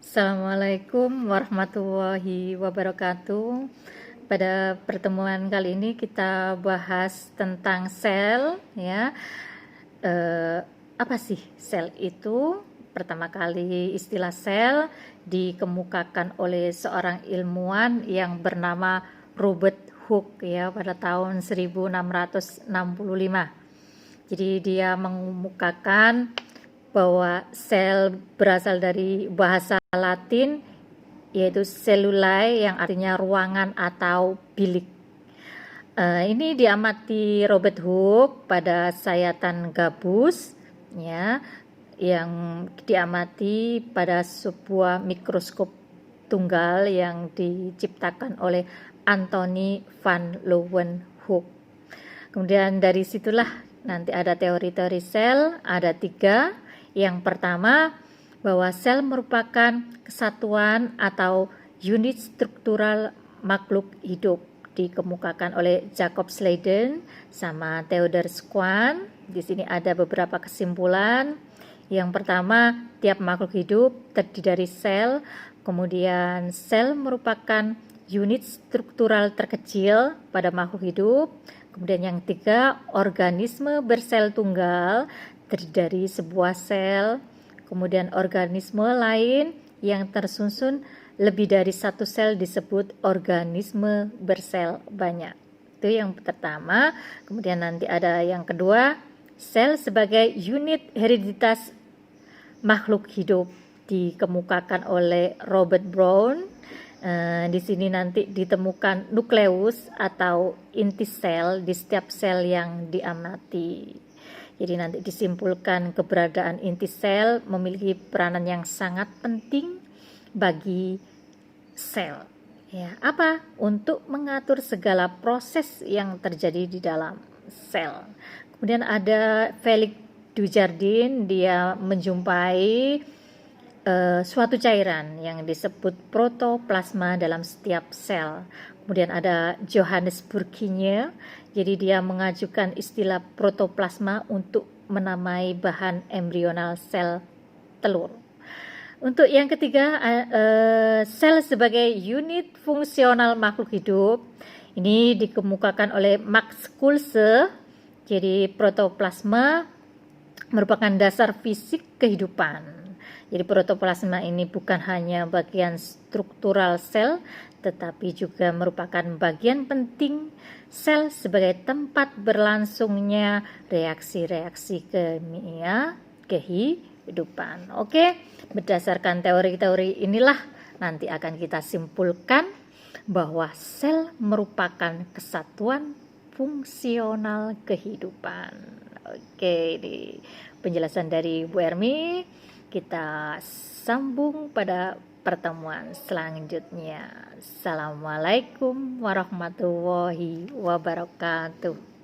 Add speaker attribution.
Speaker 1: Assalamualaikum warahmatullahi wabarakatuh. Pada pertemuan kali ini kita bahas tentang sel, ya. Apa sih sel itu? Pertama kali istilah sel dikemukakan oleh seorang ilmuwan yang bernama Robert Hooke ya pada tahun 1665. Jadi dia mengemukakan bahwa sel berasal dari bahasa Latin yaitu cellulae yang artinya ruangan atau bilik. Ini diamati Robert Hooke pada sayatan gabus ya, yang diamati pada sebuah mikroskop tunggal yang diciptakan oleh Anthony van Leeuwenhoek. Kemudian dari situlah nanti ada teori-teori sel, ada 3. Yang pertama, bahwa sel merupakan kesatuan atau unit struktural makhluk hidup, dikemukakan oleh Jacob Schleiden sama Theodor Schwann. Di sini ada beberapa kesimpulan. Yang pertama, tiap makhluk hidup terdiri dari sel. Kemudian sel merupakan unit struktural terkecil pada makhluk hidup. Kemudian yang 3, organisme bersel tunggal terdiri dari sebuah sel. Kemudian organisme lain yang tersusun lebih dari satu sel disebut organisme bersel banyak. Itu yang pertama. Kemudian nanti ada yang kedua, sel sebagai unit hereditas makhluk hidup dikemukakan oleh Robert Brown. Di sini nanti ditemukan nukleus atau inti sel di setiap sel yang diamati. Jadi nanti disimpulkan keberadaan inti sel memiliki peranan yang sangat penting bagi sel. Ya, apa? Untuk mengatur segala proses yang terjadi di dalam sel. Kemudian ada Felix Dujardin, dia menjumpai suatu cairan yang disebut protoplasma dalam setiap sel. Kemudian ada Johannes Burkinya, jadi dia mengajukan istilah protoplasma untuk menamai bahan embrional sel telur. Untuk yang ketiga, sel sebagai unit fungsional makhluk hidup, ini dikemukakan oleh Max Schulze. Jadi protoplasma merupakan dasar fisik kehidupan. Jadi protoplasma ini bukan hanya bagian struktural sel, tetapi juga merupakan bagian penting sel sebagai tempat berlangsungnya reaksi-reaksi kimia kehidupan. Oke, berdasarkan teori-teori inilah nanti akan kita simpulkan bahwa sel merupakan kesatuan fungsional kehidupan. Oke, ini penjelasan dari Bu Ermi. Kita sambung pada pertemuan selanjutnya. Assalamualaikum warahmatullahi wabarakatuh.